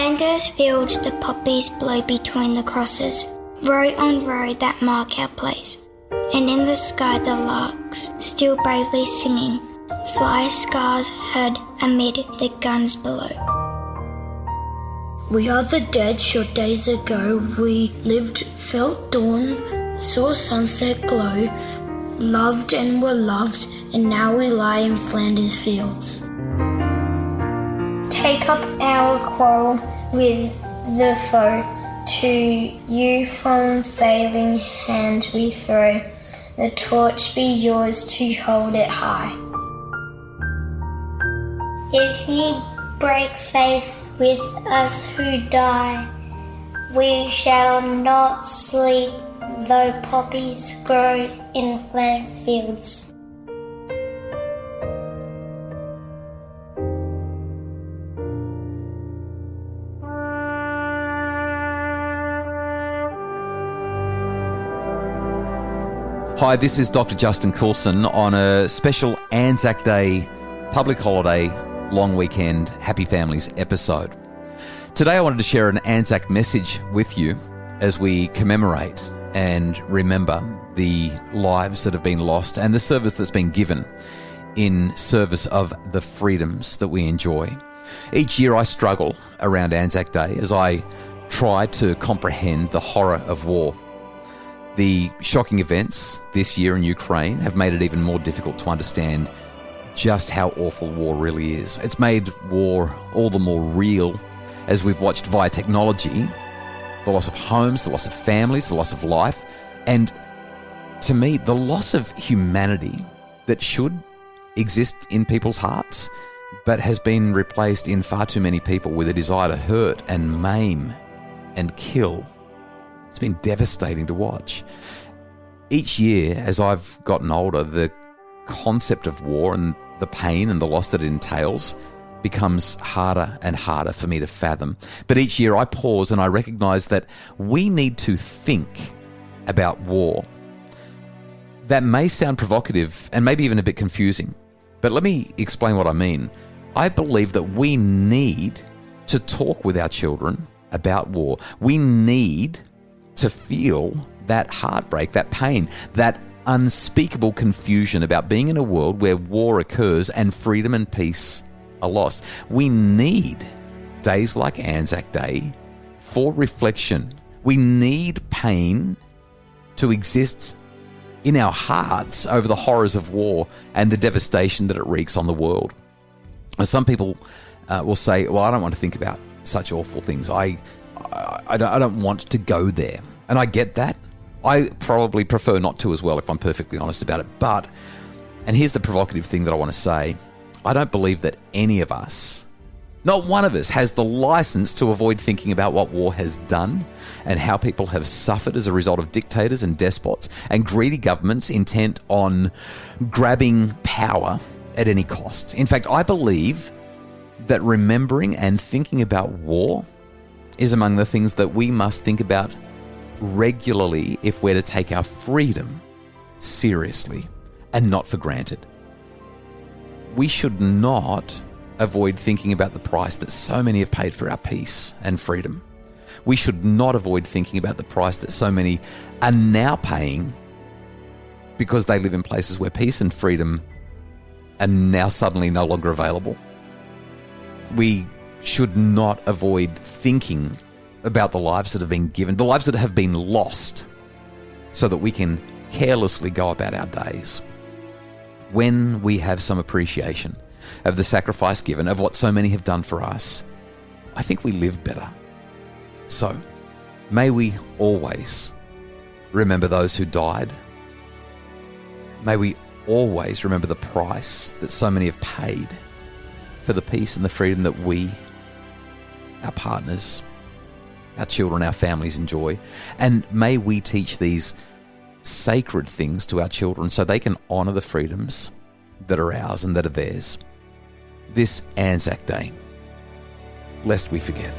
Along those fields the poppies blow between the crosses, row on row that mark our place. And in the sky the larks, still bravely singing, fly scars heard amid the guns below. We are the dead short days ago. We lived, felt dawn, saw sunset glow, loved and were loved, and now we lie in Flanders fields. Take up our quarrel with the foe, to you from failing hand we throw, the torch be yours to hold it high. If ye break faith with us who die, we shall not sleep though poppies grow in Flanders fields. Hi, this is Dr Justin Coulson on a special ANZAC Day public holiday long weekend Happy Families episode. Today I wanted to share an ANZAC message with you as we commemorate and remember the lives that have been lost and the service that's been given in service of the freedoms that we enjoy. Each year I struggle around ANZAC Day as I try to comprehend the horror of war. The shocking events this year in Ukraine have made it even more difficult to understand just how awful war really is. It's made war all the more real as we've watched via technology the loss of homes, the loss of families, the loss of life, and to me, the loss of humanity that should exist in people's hearts, but has been replaced in far too many people with a desire to hurt and maim and kill. It's been devastating to watch. Each year, as I've gotten older, the concept of war and the pain and the loss that it entails becomes harder and harder for me to fathom. But each year I pause and I recognise that we need to think about war. That may sound provocative and maybe even a bit confusing, but let me explain what I mean. I believe that we need to talk with our children about war. We need to feel that heartbreak, that pain, that unspeakable confusion about being in a world where war occurs and freedom and peace are lost. We need days like ANZAC Day for reflection. We need pain to exist in our hearts over the horrors of war and the devastation that it wreaks on the world. Some people will say, well, I don't want to think about such awful things. I don't want to go there. And I get that. I probably prefer not to as well, if I'm perfectly honest about it. But, and here's the provocative thing that I want to say, I don't believe that any of us, not one of us, has the license to avoid thinking about what war has done and how people have suffered as a result of dictators and despots and greedy governments intent on grabbing power at any cost. In fact, I believe that remembering and thinking about war is among the things that we must think about regularly if we're to take our freedom seriously and not for granted. We should not avoid thinking about the price that so many have paid for our peace and freedom. We should not avoid thinking about the price that so many are now paying because they live in places where peace and freedom are now suddenly no longer available. We should not avoid thinking about the lives that have been given, the lives that have been lost, so that we can carelessly go about our days. When we have some appreciation of the sacrifice given, of what so many have done for us, I think we live better. So, may we always remember those who died. May we always remember the price that so many have paid for the peace and the freedom that we, our partners, our children, our families enjoy. And may we teach these sacred things to our children so they can honour the freedoms that are ours and that are theirs. This ANZAC Day, lest we forget.